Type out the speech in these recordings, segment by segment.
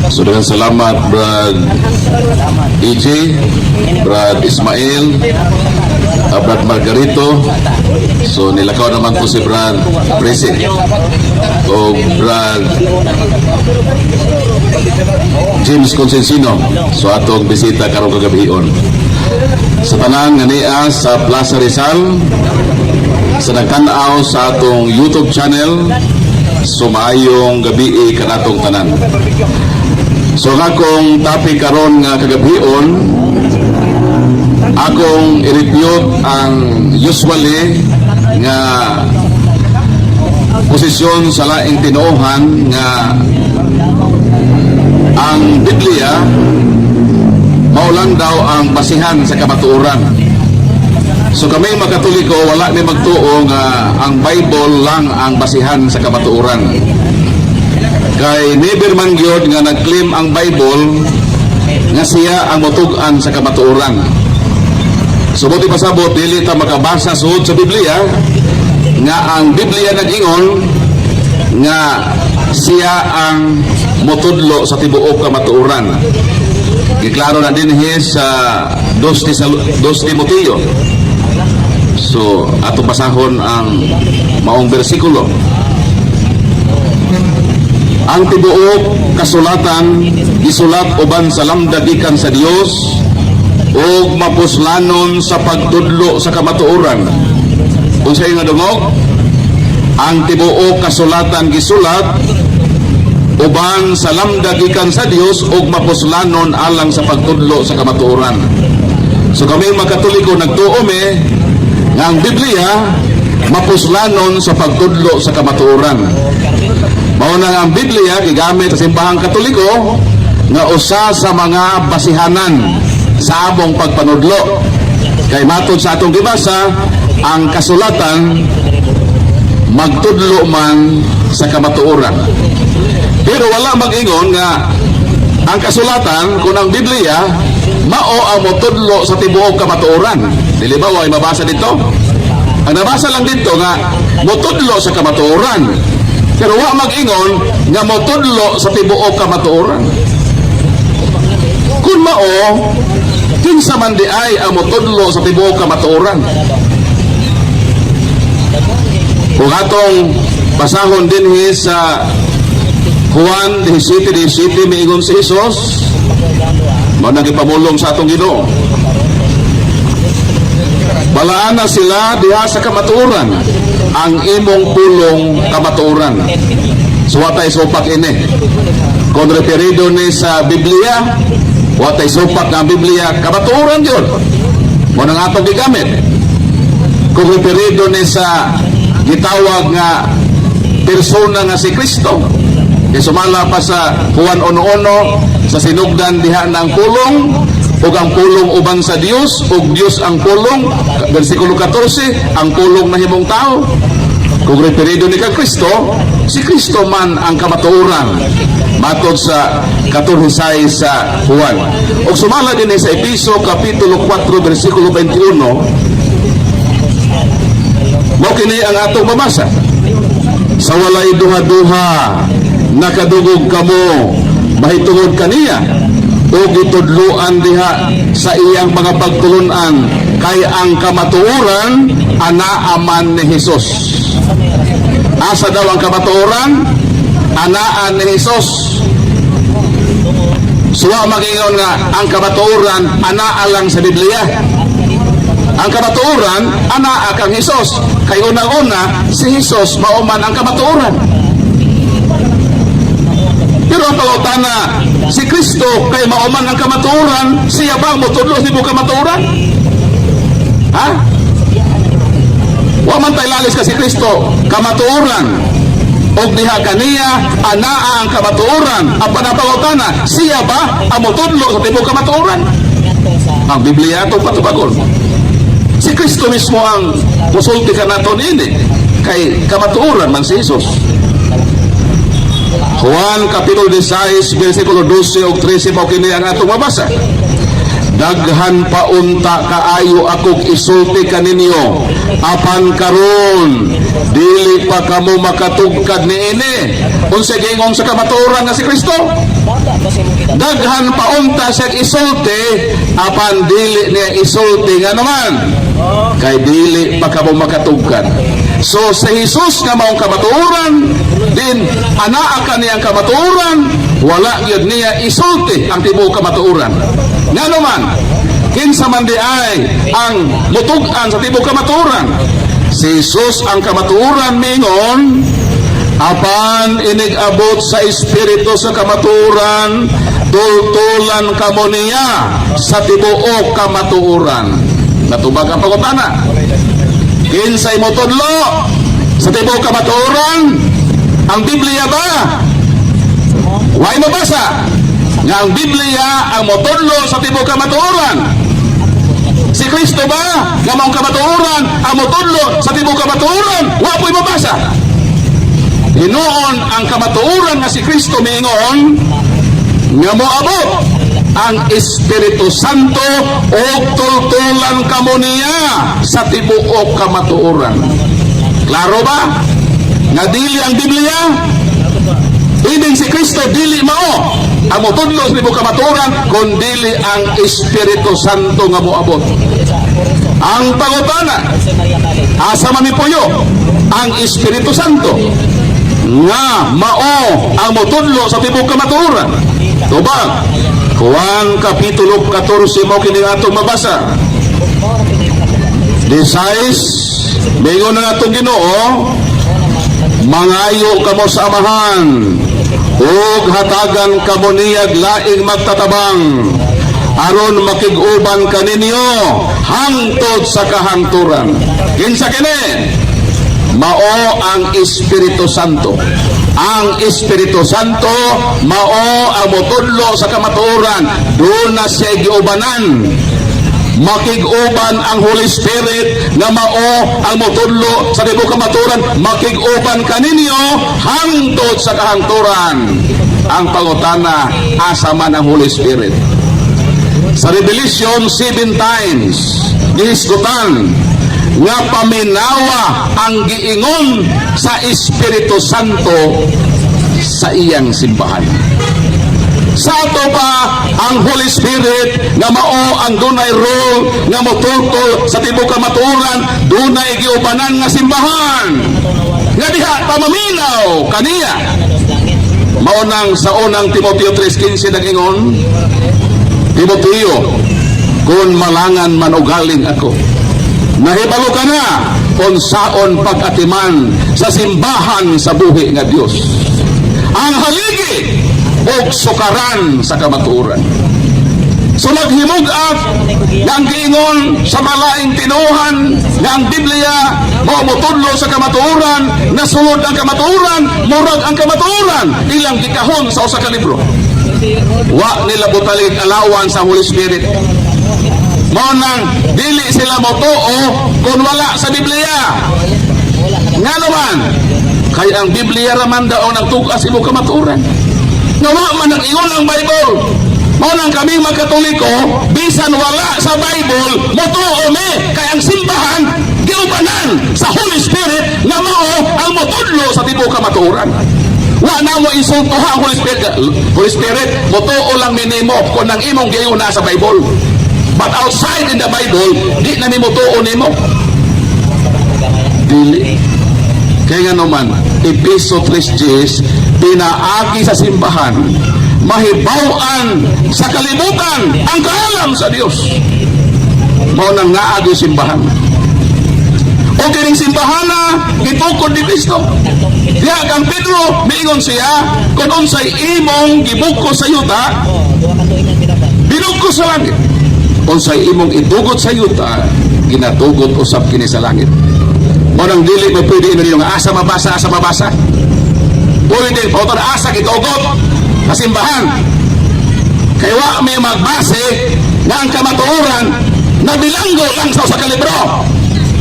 So dengan salamat Brad EJ, Brad Ismail, Brad Margarito. So nilakaw naman po si Brad Presi o Brad James Consensino. So atong bisita karong kagabion sa tanan nga niya sa Plaza Rizal, sa nagtanaw sa atong YouTube channel. So maayong gabi kanatong tanan. So nga akong topic karon nga kagabion, akong i-review ang usually nga posisyon sa laing tinuohan nga ang Biblia maulang daw ang basihan sa kamatuoran. So kami mga Katoliko wala ni magtuo nga ang Bible lang ang basihan sa kamatuoran. Kay never man gyud nga nag-claim ang Bible nga siya ang motug-an sa kamatuoran. So buti pasabot dili ta makabasa suod sa Biblia nga ang Biblia nag-ingon nga siya ang motudlo sa tibuok kamatuoran. Giklaro na din sa 2 Timoteo. So ato basahon ang maong bersikulo. Ang tibuok kasulatan gisulat uban sa lamda gikan sa Dios ug mapuslanon sa pagtudlo sa kamatuoran. Unsay nga dungog? Ang tibuok kasulatan gisulat uban sa lamda gikan sa Dios ug mapuslanon alang sa pagtudlo sa kamatuoran. So kami mga Katoliko nagtuo nga ang Biblia mapuslanon sa pagtudlo sa kamatuoran. Mao na ang Biblia gigamit sa simbahang Katoliko nga usa sa mga basihanan sa among pagpanudlo. Kay matod sa atong gibasa, ang kasulatan magtudlo man sa kamatuoran. Pero wala mag-ingon nga ang kasulatan kung ang Biblia mao ang motudlo sa tibuok kamatuoran. Dili ba way mabasa dito? Ang nabasa lang dito nga motudlo sa kamatuoran. Pero wa mag-ingon nga motudlo sa tibuok kamatuoran. Kung mao, kinsa man di ay ang motudlo sa tibuok kamatuoran. Kung atong basahon din sa Juan 17:17 miingon si Jesus, mao nagipamulong sa atong Ginoo. Balaan na sila diha sa kamatuoran, ang imong pulong kamatuoran. So watay supak ini. Kung referido ni sa Biblia, watay supak ng Biblia, kamatuoran yun. Mo nang atong gigamit. Kung referido ni sa gitawag nga persona nga si Kristo, sumala pa sa Juan 1:1 sa sinugdan diha ng pulong, ug ang pulong uban sa Dios, ug Dios ang pulong. Versikulo 14, ang pulong nahimong tao. Kung referido ni kang Kristo, si Kristo man ang kamatuoran. Matod sa 14 sa Juan. Ug sumala din sa Efeso kapitulo 4 bersikulo 21. Mao kini ang atong mabasa. Sa walay duha-duha nakadugog kamo mahitungod kaniya o gitudluan diha sa iyang mga pagtulunan kay ang kamatuoran anaaman ni Jesus. Asa daw ang kamatuoran? Anaan ni Jesus. Suwa mag-ingon nga ang kamatuoran anaa lang sa Biblia. Ang kamatuoran anaa kang Jesus. Kay unang-una si Jesus mauman ang kamatuoran. Pero ang pangutana, si Kristo kay mauman ang kamatuoran, siya ba ang motudlo sa kamatuoran? Ha? Wa man tay lalis ka si Kristo kamatuoran. Og diha kaniya anaa ang kamatuoran. Ang panapangutana, siya ba ang motudlo sa kamatuoran? Ang Biblia itong patubagon. Si Kristo mismo ang musulti ka nato ini kay kamatuoran man si Jesus. Juan kapitulo 16 bersikulo 12 ug 13 mao kini ang atong mabasa. daghan pa unta kaayo akog isulti kaninyo, apan karon dili pa kamo makatugkad niini. Unsa gingon sa kamatuoran nga si Kristo? Daghan pa unta siya isulti, apan dili niya isulti nga naman, kay dili pa kamo makatugkad. So sa Jesus nga maong kamatuoran, din anaa ka niyang kamatuoran, wala gyud niya isulti ang tibuok kamatuoran. Nga naman, kinsa man di ay ang mutug-an sa tibuok kamatuoran, si Jesus ang kamatuoran mingon, apan inig-abot sa espiritu sa kamatuoran, tultulan kamo niya sa tibuok kamatuoran. Natubag ang pangutana, kinsay mo tudlo sa tibuok kamatuoran? Ang Biblia ba? Way mabasa nga ang Biblia ang motudlo sa tibuok kamatuoran. Si Kristo ba nga maong kamatuoran ang motudlo sa tibuok kamatuoran? Wa po'y mabasa. Hinuon ang kamatuoran nga si Kristo mingon nga moabot ang Espiritu Santo o tultulan kamo niya sa tibuok kamatuoran. Klaro ba? Nga dili ang Biblia, ibig si Kristo dili mao ang motudlo sa tibuok kamatuoran, kun dili ang Espiritu Santo nga moabot. Ang pangutana, asa man mipuyo ang Espiritu Santo nga mao ang motudlo sa tibuok kamatuoran? Tubag, Juan Kapitulo 14 mo kini atong mabasa. 16, mingon na atong Ginoo, mangayo kamo sa amahan, ug hatagan kamo niyag laing magtatabang, aron makig-uban kaninyo hangtod sa kahangturan. Kinsa kini? Mao ang Espiritu Santo. Ang Espiritu Santo mao ang motudlo sa kamatuoran. Doon na siya giubanan. Makig-uban ang Holy Spirit nga mao ang motudlo sa tibuok kamatuoran. Makig-uban kaninyo hangtod sa kahangturan. Ang pangutana, asa man ang Holy Spirit? Sa Revelation 7 times gihisgutan nga paminawa ang giingon sa Espiritu Santo sa iyang simbahan. Sa ato pa ang Holy Spirit nga mao ang dunay role nga motultol sa tibuok kamatuoran, dunay giubanan nga simbahan nga diha pamaminaw kaniya. Mao nang sa unang Timoteo 3:15 nag-ingon, Timoteo, kung malangan man ugaling ako, nahibalo ka na kung saon pag-atiman sa simbahan sa buhi nga Dios, ang haligi o sukaran sa kamatuoran. So naghimug-at nga ang giingon sa malaing tinuhan nga ang Biblia mao motudlo sa kamatuoran, nasulod ang kamatuoran, murag ang kamatuoran ilang gikahon sa usa ka libro. Wa nila butalig alawan sa Holy Spirit. Mao nang dili sila motuo kung wala sa Biblia. Nga naman, kay ang Biblia raman daw nagtugas imo kamatuoran. Nga wa man nag-ingon ang Bible. Mao nang kaming magkatoliko, bisan wala sa Bible, motuo me kay ang simbahan giubanan sa Holy Spirit nga mao ang motudlo sa tibuok kamatuoran. Wa na mo insultuha ang Holy Spirit. Holy Spirit, motuo lang minimo kung ang imong giuna sa Bible. But outside in the Bible, di na nimo tuo nimo. Dili. Kaya nga naman, Episo 3:10, pinaagi sa simbahan, mahibaw-an sa kalibutan ang kaalam sa Dios. Mao nang naagi simbahan. O kining simbahan na gitukod ni Kristo. Diha kang Pedro, miingon siya, kung unsay imong gibuko sa yuta, binuko sa langit. Unsay imong itugot sa yuta, ginatugot usab kini sa langit. Mo nang dili mo pwede inyo nga asa mabasa. Pwede pautan asa gitugot sa simbahan. Kaya wa may magbase nga ang kamatuoran na bilanggo lang sa usa ka libro.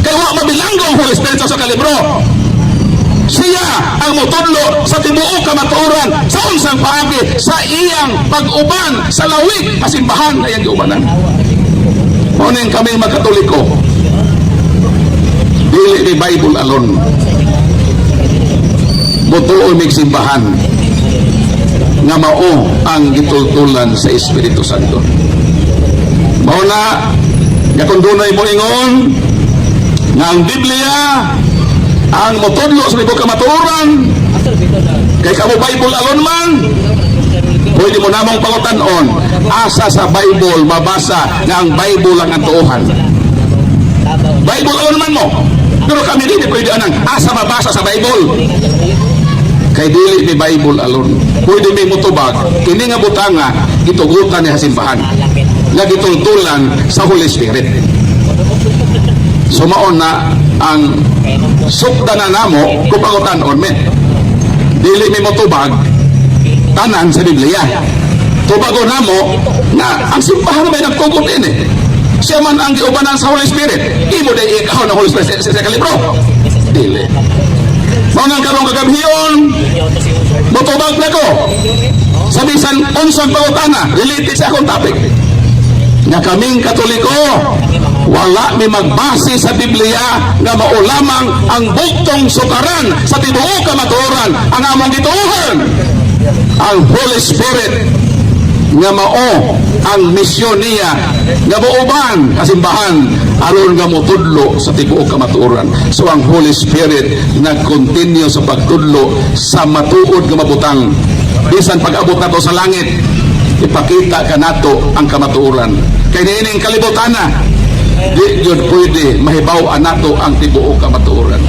Kaya wa mabilanggo ang Holy Spirit sa usa ka libro. Siya ang motudlo sa tibuok kamatuoran sa unsang paagi sa iyang pag-uban sa lawig kasimbahan na iyang giubanan. Ngunit kaming magkatoliko, dili ni Bible alone. Butuo mig simbahan nga mao ang gitultulan sa Espiritu Santo. Mao na nga kung dunay mo ingon nga ang Biblia ang motudlo sa libro kamatuoran kay kamo Bible alone man, pwede mo namang pangutan-on asa sa Bible mabasa nga ang Bible lang ang tuohan. Bible alone man mo, pero kami dili pwede anang asa mabasa sa Bible. Kay dili ni Bible alone, pwede may mutubag kini nga butanga gitugutan ni simbahan nga gitultulan sa Holy Spirit. Sumaon na ang sukda na namo kung pangutan-on men, dili may mutubag tanan sa Biblia. Tubago namo na ang simbahan may nagtugot ini, siya man ang giubanan sa Holy Spirit. Imo day ikaw ng Holy Spirit sa kalibro, dili. Mangang karong kagabhiyon, mutubag na ko sa bisan unsang pangutana related sa akong topic nga kaming Katoliko wala mi magbase sa Biblia nga mao lamang ang buktong sukaran sa tibuok kamatuoran ang among gituohan. Ang Holy Spirit nga mao ang misyon niya nga mauban kasimbahan aron nga motudlo sa tibuok kamatuoran. So ang Holy Spirit nag-continue sa pagtudlo sa matuod nga mabutang bisan pag-abot nato sa langit, ipakita ka nato ang kamatuoran. Kay niining kalibutan na di yun pwede mahibaw nato ang tibuok kamatuoran.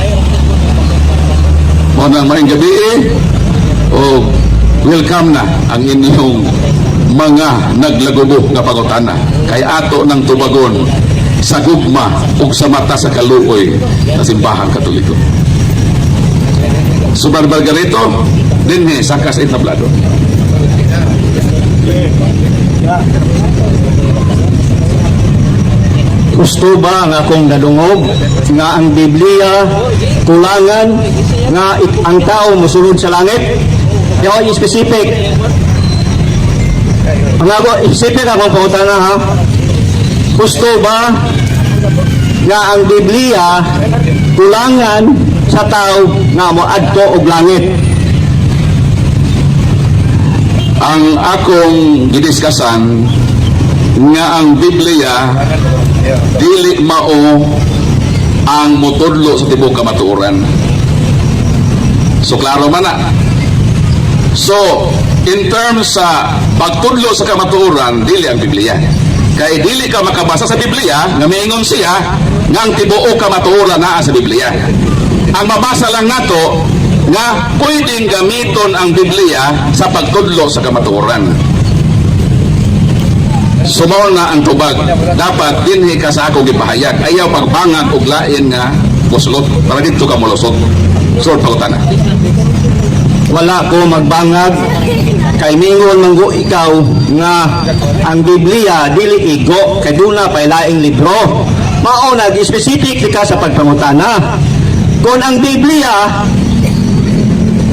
Mo nang maayong gabi o welcome na ang inyong mga naglagubo nga pangutana kay ato ng tubagon sa gugma ug sa mata sa kaluoy na simbahang Katoliko. Subar Margarito dinhi sakas entablado. Gusto ba nga akong nadungog nga ang Biblia kulangan nga ang tao mosulod sa langit? Yaw specific. Ang ako specific akong pangutana ha. Gusto ba nga ang Biblia kulangan sa tao nga moadto og langit? Ang akong gidiskasan nga ang Biblia dili mao ang motudlo sa tibuok kamatuoran. So klaro man na. So in terms sa pagtudlo sa kamatuoran, dili ang Biblia. Kay dili ka makabasa sa Biblia nga miingon siya nga ang tibuok kamatuoran naa sa Biblia. Ang mabasa lang nato nga pwedeng gamiton ang Biblia sa pagtudlo sa kamatuoran. Sumaw na ang tubag, dapat dinhi ka sa akong gipahayag, ayaw pagbangag og lain nga muslot para dito ka molusot. So pangutana, Wala ko magbangag kay mingon manggo ikaw nga ang Biblia dili igo kay duna pay laing libro. Mao nag-specific ka sa pagpangutana. Kung ang Biblia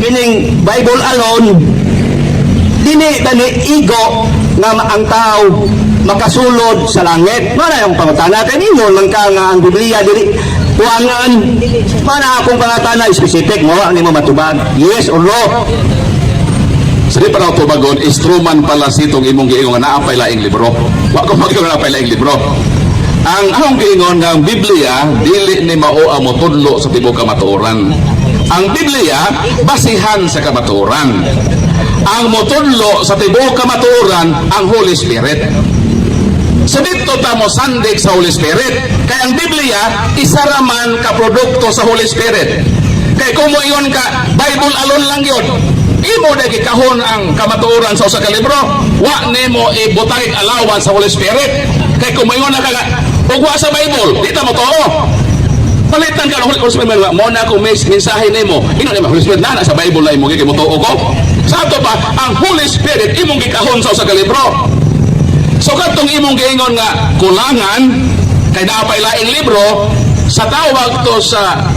kining Bible alone dili igo nga ang tao makasulod sa langit. Mana yung pangutana kay ninyo man ka nga ang Biblia dili kuangan. Mana akong pangutana specific mo ani mo matubag yes or no? sige pa na tubagon, instrument pala sitong imong giingon nga naa pay laing libro. Wa ko magiingon na pay laing libro. Ang akong giingon nga ang Biblia dili ni mao ang motudlo sa tibuok kamatuoran. Ang Biblia basihan sa kamatuoran. Ang motudlo sa tibuok kamatuoran ang Holy Spirit. So dito ta mo sandig sa Holy Spirit. Kay ang Biblia isa ra man ka produkto sa Holy Spirit. Kay kung mo iyon ka Bible alone lang yun, imo na gikahon ang kamatuoran sa usa ka libro, wa nimo ibutang alawan sa Holy Spirit. Kay kung mo iyon na ka ugwa sa Bible, di ta mo too. Palitan ka ng Holy Spirit mo na kung may mensahe nimo, ino na Holy Spirit na sa Bible na imo gigi mo tuo ko. Sa ato pa ang Holy Spirit imong gikahon sa usa ka libro. So katong imong giingon nga kulangan kay naa pay laing libro, sa tawag to sa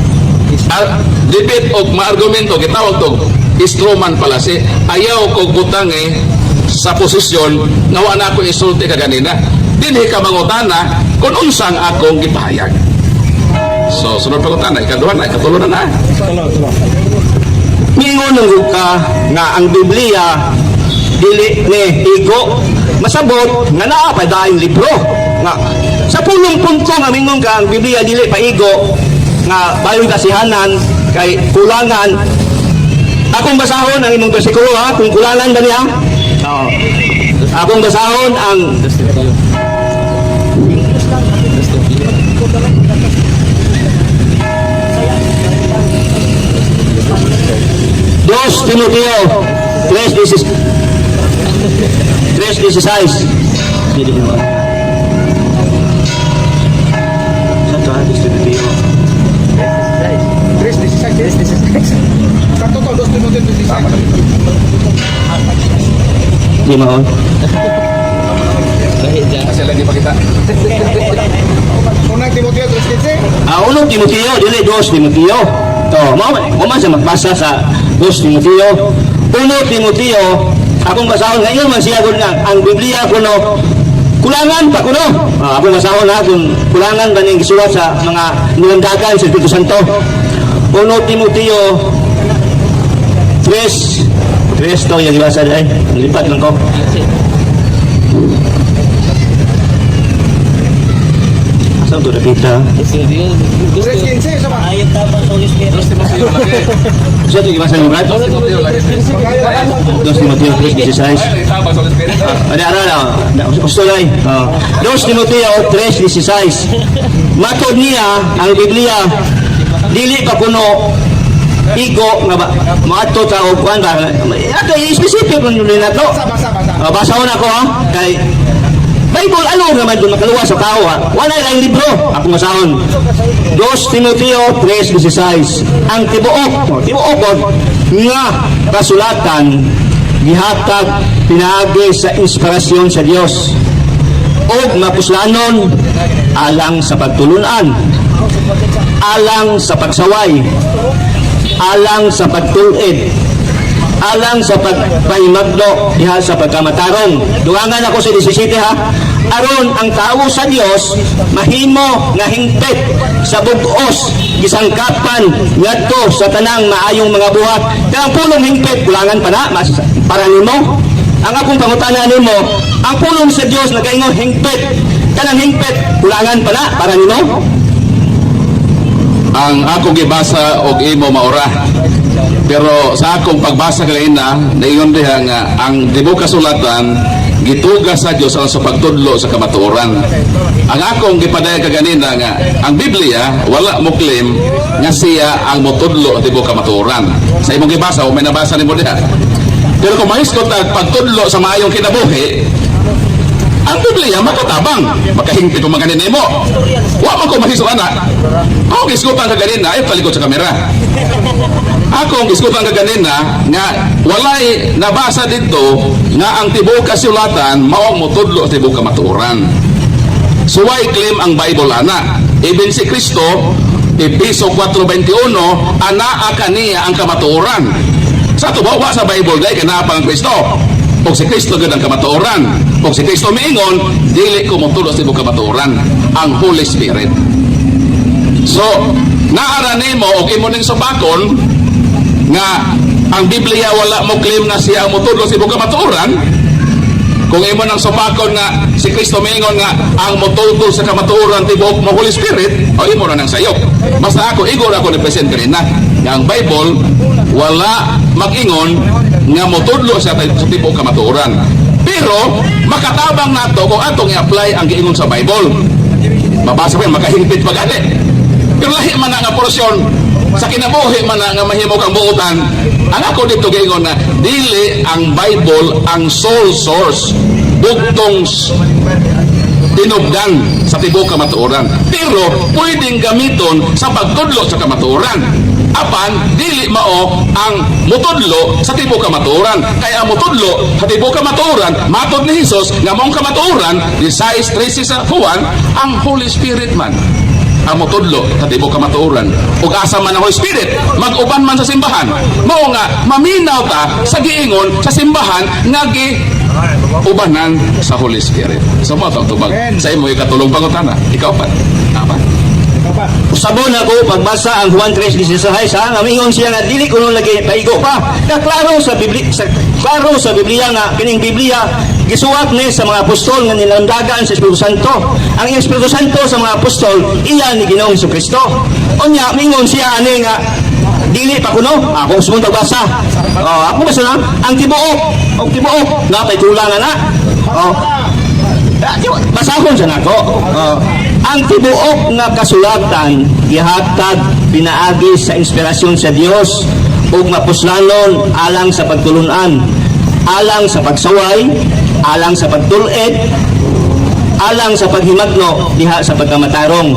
debate og maargumento gitawag to instrument pala si ayaw ko butang sa posisyon nga wa na ko isulti ka ganina. dinhi ka mangutana kung unsang akong gipahayag. So sunod pangutana, ikaduha na, ikatulo na. Mingon ng ka nga ang Biblia dili ni igo masabot nga naa pa daing libro nga sa pulong punto nga mingon ka ang Biblia dili pa igo nga bayon kasihanan kay kulangan. Akong basahon ang imong bersikulo ha, kung kulangan ba niya? Oo. Akong basahon ang Dos Timoteo 3:16. Satu hadis Timoteo. Di mahon. Kasi lagi pa kita. Unang Timoteo 3:15. Unang Timoteo, dili 2 Timoteo. To, mo man sa magbasa sa 2 Timoteo. 1 Timoteo, akong basahon ngayon man siya nga ang Biblia kuno kulangan pa kuno. Akong basahon na kung kulangan ba ning gisulat sa mga nilandagan sa Espiritu Santo. 1 Timoteo 3 to yung ibasa ay lipat lang ko. Saan to nakita? 3:15 sama. Saan to ibasa ng brad? 2 Timoteo 3:16. Gusto lang. 2 Timoteo 3:16. Matod niya ang Biblia dili pa kuno igo nga ba maato ta og kuan ba ato specific man yun nato. Basa. Basahon ako ha kay Bible ano naman doon makaluwa sa tao ha. Wala lang libro. Ako masahon. 2 Timoteo 3:16. Ang tibuok nga kasulatan gihatag pinaagi sa inspirasyon sa Dios ug mapuslanon alang sa pagtulunan, alang sa pagsaway, alang sa pagtulid, alang sa pagpahimagdo diha sa pagkamatarong. Dugangan ako sa 17 ha. Aron ang tao sa Dios mahimo nga hingpit sa bug-os gisangkapan ngadto sa tanang maayong mga buhat. Kaya ang pulong hingpit kulangan pa na para nimo. Ang akong pangutana nimo, ang pulong sa Dios nagaingon hingpit. Kanang hingpit kulangan pa na para nimo. Ang ako gibasa og imo maura. Pero sa akong pagbasa kanina, naingon diha nga ang tibuok kasulatan gitugas sa Dios alang sa pagtudlo sa kamatuoran. Ang akong gipadayag kaganina nga ang Biblia wala mo claim nga siya ang motudlo sa tibuok kamatuoran. Sa imong gibasa o may nabasa nimo diha. Pero kung mahiskot ang pagtudlo sa maayong kinabuhi, ang Biblia makatabang, makahingpit kung maganin mo. Wa man ko mahiso ana. Ako giskutan kaganina ay palikot sa kamera. Ako giskutan kaganina nga walay nabasa dito nga ang tibuok kasulatan mao motudlo sa tibuok kamatuoran. So why claim ang Bible ana? Even si Kristo Episo 4:21 anaa kaniya ang kamatuoran. Sa tubawa sa Bible dai kana pang Kristo. O si Kristo gud ang kamatuoran. O si Kristo miingon, dili ko motulo sa tibuok kamatuoran, ang Holy Spirit. So, naara nimo og imo ning subakon nga ang Biblia wala mo claim nga siya ang motulo sa tibuok kamatuoran. Kung imo nang subakon nga si Kristo miingon nga ang motulo sa kamatuoran tibuok mo Holy Spirit, o imo na nang sayop. Basta ako igor ako ni present kanina nga ang Bible wala mag-ingon nga motudlo sa tibuok kamatuoran. Pero makatabang nato kung atong i-apply ang giingon sa Bible. Mabasa pa makahingpit pagani. Pero lahi man nga porsyon sa kinabuhi man nga mahimo kang buutan. Ang ako dito giingon na dili ang Bible ang sole source bugtong tinubdan sa tibuok kamatuoran. Pero pwedeng gamiton sa pagtudlo sa kamatuoran. Apan dili mao ang mutudlo sa tibuok kamatuoran. Kaya ang mutudlo sa tibuok kamatuoran matod ni Hesus nga maong kamatuoran di size 3 sa Juan ang Holy Spirit man ang mutudlo sa tibuok kamatuoran. Ug asa man ang Holy Spirit mag-uban man sa simbahan mao nga maminaw ta sa giingon sa simbahan nga ubanan sa Holy Spirit. So mo itong tubag. Sa imo ikatulong pangutana. Ikaw pa. Tama? Sabon ako pagbasa ang Juan 3:16 ha, nga mingon siya nga dili kuno lagi paigo pa. Na klaro sa Biblia nga kining Biblia gisuwat ni sa mga apostol nga nilandagan sa Espiritu Santo. Ang Espiritu Santo sa mga apostol iya ni Ginoong Jesucristo. Unya mingon siya ani nga dili pa kuno ako gusto mong tagbasa. Ako basa na ang tibuok nga pay tulangan na. Basahon sa nako. Ang tibuok nga kasulatan gihatag pinaagi sa inspirasyon sa Dios ug mapuslanon alang sa pagtulunan, alang sa pagsaway, alang sa pagtul-ed, alang sa paghimagno diha sa pagkamatarong.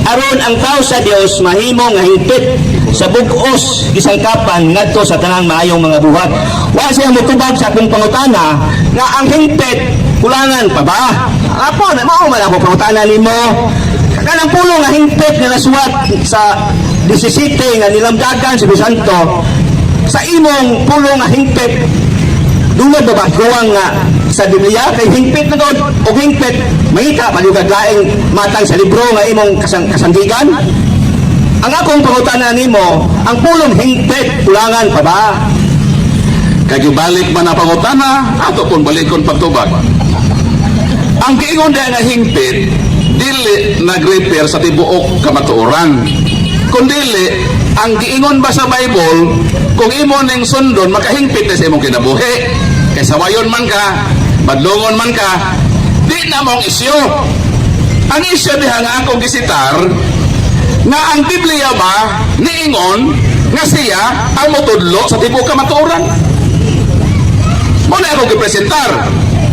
Aron ang tao sa Dios mahimo nga hingpit sa bug-os gisangkapan ngadto sa tanang maayong mga buhat. Wa siya motubag sa akong pangutana nga ang hingpit kulangan pa ba? Apo, mao man ako pangutana nimo. Kanang pulo nga hingpit nga nasuwat sa 17 nga nilamdagan sa Santo sa imong pulo nga hingpit dungod ba kuwang nga sa Biblia kay hingpit na doon o hingpit mangita palugad laing matang sa libro nga imong kasandigan. Ang akong pangutana nimo, ang pulong hingpit kulangan pa ba? Kaya balik man na pangutana, ato kung balikon pagtubag. Ang giingon dahil nga hingpit, dili nag-repair sa tibuok kamatuoran. Kung dili, ang giingon ba sa Bible, kung imo ning sundon, makahingpit na sa imong kinabuhi. Kaya sawayon man ka, madlungon man ka, di na mong isyo. Ang isyo diha nga akong gisitar, nga ang Biblia ba, niingon, nga siya ang mutudlo sa tibuok kamatuoran. Muna ako gipresentar.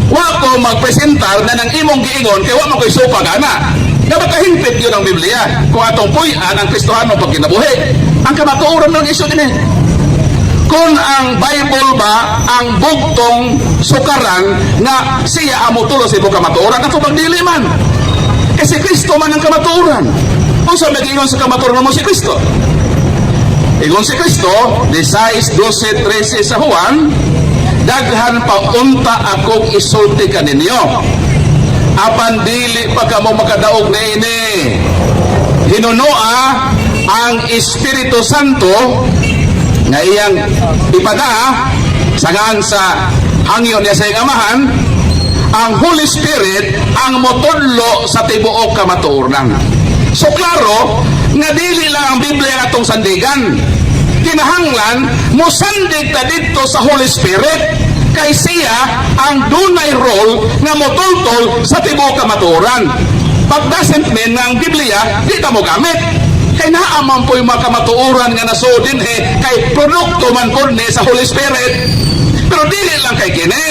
Wa ko magpresentar na ng imong giingon kaya wa mo ko'y supa gana. Nga makahingpit yun ang Biblia. Kung atong puyan ang Kristohano pag kinabuhi. Ang kamatuoran ng isyo din eh. Kung ang Bible ba ang bugtong sukaran nga siya ang mutulo sa ibong kamatuoran, ato magdili man. Kasi Kristo man ang kamatuoran. Kung sa mag-ingon sa kamatuoran mo si Kristo. Ingon si Kristo, 16:12-13 sa Juan, daghan pa unta akong isulti kaninyo. Apan dili pa kamo makadaog na ini. Hinunoa ang Espiritu Santo nga iyang ipada sangan sa hangyo niya sa iyang amahan, ang Holy Spirit ang motudlo sa tibuok kamatuoran. So klaro nga dili lang ang Biblia atong sandigan. Kinahanglan mosandig ta dito sa Holy Spirit kay siya ang dunay role nga motultol sa tibuok kamatuoran. Pag doesn't mean nga ang Biblia di ta mo gamit. Kay naaman po yung mga kamatuoran nga nasudin kay produkto man po ni sa Holy Spirit. Pero dili lang kay kini.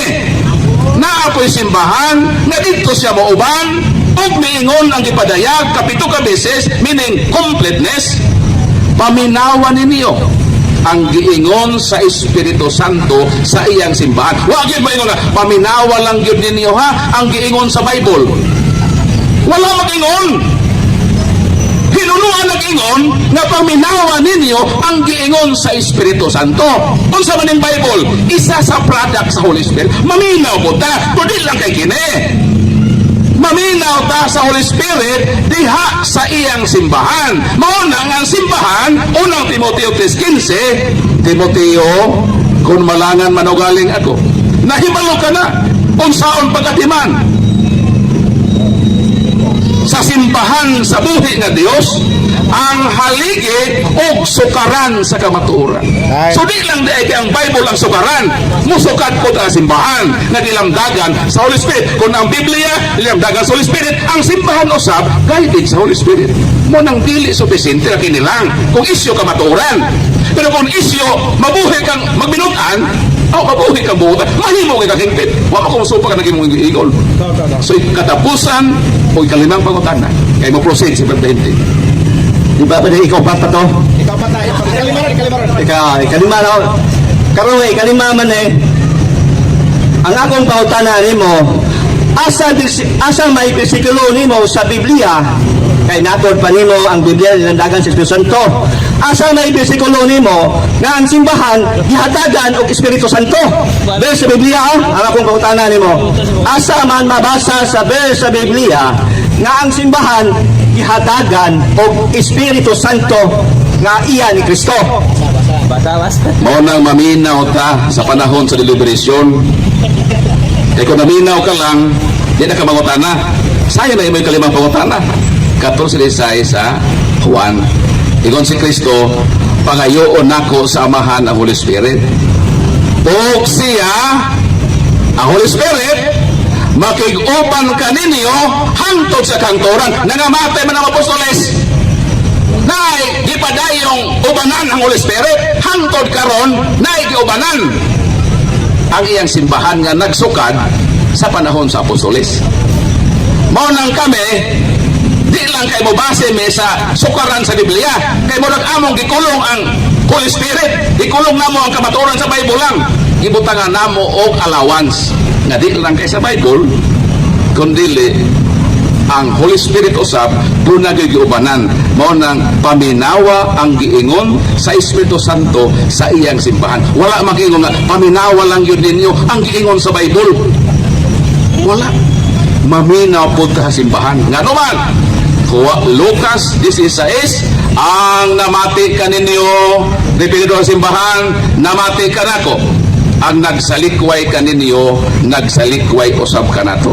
Naapoy simbahan nga dito siya mauban ug miingon ang ipadayag kapito ka beses, meaning completeness. Paminawan ninyo ang giingon sa Espiritu Santo sa iyang simbahan. Wa gyud maingon nga paminawa lang gyud ninyo ha ang giingon sa Bible. Wala mag-ingon. Hinunuan nag-ingon nga paminawa ninyo ang giingon sa Espiritu Santo. Unsa man ang Bible, isa sa product sa Holy Spirit. Maminaw po ta, kundi lang kay kini. Maminaw ta sa Holy Spirit diha sa iyang simbahan. Mauna nga ang simbahan, unang Timoteo 3:15, Timoteo, kung malangan manugaling ako, nahibalo ka na kung saon pagkatiman sa simbahan sa buhi nga Dios ang haligi o sukaran sa kamatuoran. So di lang di ang Bible ang sukaran, musukat po ang simbahan na dilamdagan sa Holy Spirit. Kung ang Biblia dilamdagan sa Holy Spirit, ang simbahan usab guided sa Holy Spirit. Mo nang dili supisente na kinilang kung isyo kamatuoran. Pero kung isyo mabuhi kang magbinutan, mabuhi kang buhutan, mahimo kang hingpit. Wa ko musupa ka naging mong igol. So katapusan o ikalimang pangutana kay mo proceed si Presidente. Di ba ba ikaw pa to? Ikaw pa tayo. Ikalimaran. Ikalima na. Karon ikalima man ang akong pangutana nimo, asa may bersikulo nimo sa Biblia kay natod pa nimo ang Biblia nilandagan sa Espiritu Santo. Asa na ibisikulo nimo nga ang simbahan gihatagan og Espiritu Santo. Bes sa Biblia, ang akong pangutana nimo. Asa man mabasa sa bes sa Biblia nga ang simbahan gihatagan og Espiritu Santo nga iya ni Kristo. Mao nang maminaw ta sa panahon sa deliberasyon. Kaya kung naminaw ka lang, di na ka mangutana. Sayang na imo yung kalimang pangutana. 14:16 sa Juan. Ingon si Kristo, pangayoon nako sa Amahan ang Holy Spirit. O siya, ang Holy Spirit, makig-uban kaninyo hangtod sa kantoran. Nangamatay man ang apostoles. Nay, gipadayong ubanan ang Holy Spirit. Hangtod karon, nay giubanan ang iyang simbahan nga nagsukad sa panahon sa apostoles. Mao nang kami, di lang kay mo base me sa sukaran sa Biblia, kay mo nag-among gikulong ang Holy Spirit, gikulong namo ang kamatuoran sa Bible lang, gibutangan namo og allowance nga di lang kay sa Bible, kundi ang Holy Spirit usab doon nagigiubanan. Mao nang paminawa ang giingon sa Espiritu Santo sa iyang simbahan. Wala magingon nga paminawa lang yun ninyo ang giingon sa Bible. Wala. Maminaw po sa simbahan. Nga naman, Lucas 16, ang namati ka ninyo, dependo sa simbahan, namati ka nako. Ang nagsalikway ka ninyo, nagsalikway usab ka nato.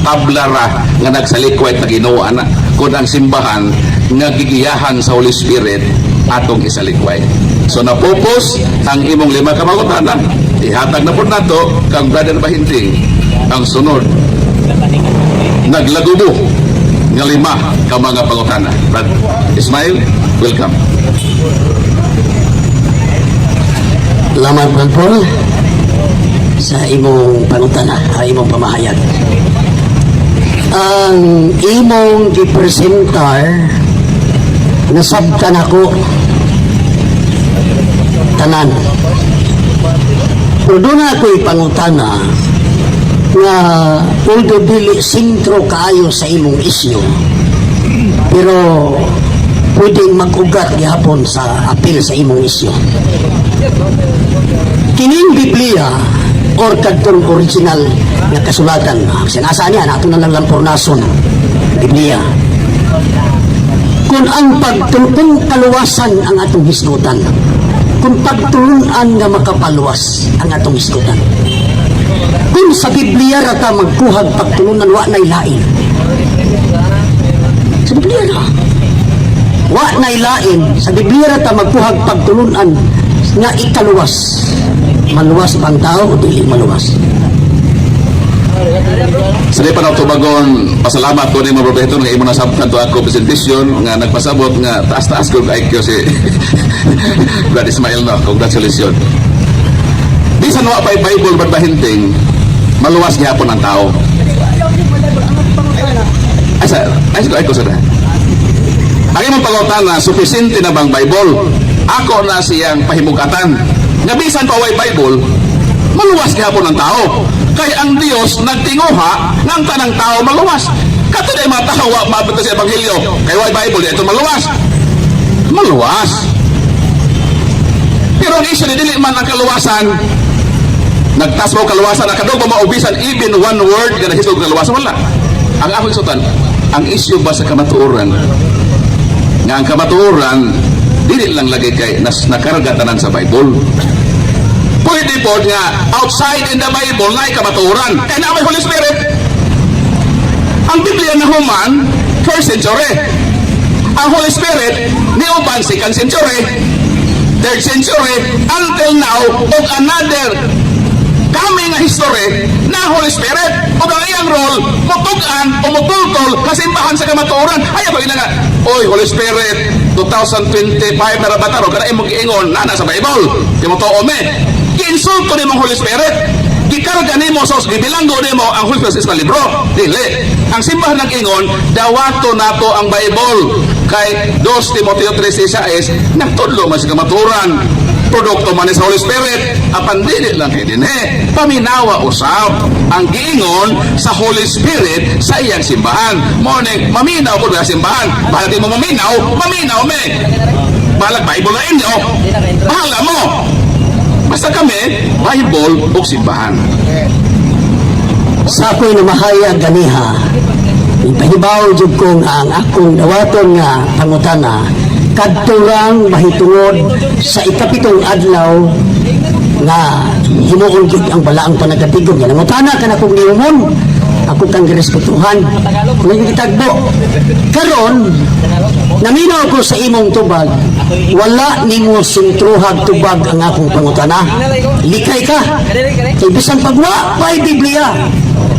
Tablara nga nagsalikway na Ginoo ana. Kung ang simbahan nga gigiyahan sa Holy Spirit atong isalikway. So napupos ang imong 5 ka mangutana. Ihatag na po nato kang Brother Bahinting ang sunod. Naglagubo nga 5 ka mga pangutana. Brad Ismail, welcome. Salamat, Brad Paul, sa imong pangutana, sa imong pamahayag. Ang imong gipresentar nasabtan ako tanan. Pero doon ako'y pangutana nga although dili sintro kaayo sa imong isyu, pero pwedeng mag-ugat gihapon sa apil sa imong isyu. Kining Biblia or kadtong original nga kasulatan, sinasa niya nato na lang lampurnason Biblia, kung ang pagtungtong kaluwasan ang atong hisgutan, kung pagtulunan nga makapaluwas ang atong hisgutan, kung sa Biblia rata magkuhag pagtulunan wa nay lain, sa Biblia na wa nay lain, sa Biblia rata magkuhag pagtulunan nga ikaluwas. Maluwas bang tao o dili maluwas? Sa di pa na tubagon, pasalamat ko ni mga Roberto nga imo nasabtan to ako presentation nga nagpasabot nga taas-taas ko IQ si Brad Ismail no. Congratulations. Bisan wa pa'y Bible Brad Bahinting, maluwas gihapon ang tao. Ay ko sa na. Ang imong pangutana, sufficiente na bang Bible? Ako na siyang pahimugatan. Nga bisan pa way Bible, maluwas gihapon ang tao. Kaya ang Dios nagtinguha ng tanang tao maluwas. Kato na yung mga tao maabot sa Ebanghelyo. Kaya way Bible, ito maluwas. Maluwas. Pero ang isyo, dili man ang kaluwasan. Nagtas mo kaluwasan, nakadog ba maubisan even one word ka nahisog kaluwasan? Wala. Ang ako isutan, ang isyo ba sa kamatuoran? Nga ang kamatuoran, dili lang lagi kay nakarga tanan sa Bible. Pwede po nga outside in the Bible na kamatuoran. Kaya na may Holy Spirit. Ang Biblia na human, 1st century. Ang Holy Spirit, niuban 2nd century, 3rd century, until now, of another coming nga history na Holy Spirit. O ang iyang role, mutugan o mutultol kasimbahan sa kamatuoran. Ay, ako ina nga, oy, Holy Spirit, 2025 na rabataro, kada imong giingon, nana sa Bible. Di mo to ome. Giinsulto ni mong Holy Spirit. Gikarga ni mo, sos, gibilanggo ni mo ang Holy Spirit sa libro. Dili. Ang simbahan nag-ingon, dawato nato ang Bible. Kay 2 Timoteo 3:6, nagtudlo man sa kamatuoran. Produkto man sa Holy Spirit, apan dili lang kay dinhe. Paminawa usab. ang giingon sa Holy Spirit sa iyang simbahan. Morning, maminaw po na simbahan. Bahala di mo maminaw me. Bahala Bible na inyo. Bahala mo. Basta kami, Bible o simbahan. Sa ako'y namahayag ganiha, ipahibaw jud ko nga ang akong dawaton nga pangutana kadturang mahitungod sa ikapitong adlaw nga himuon gid ang balaang panagatigom nga nangutana ka na kong niumon ako kang girespetuhan kung gitagbo karon naminaw ko sa imong tubag wala nimo sintruhag tubag ang akong pangutana likay ka kay bisan pagwa pa'y Biblia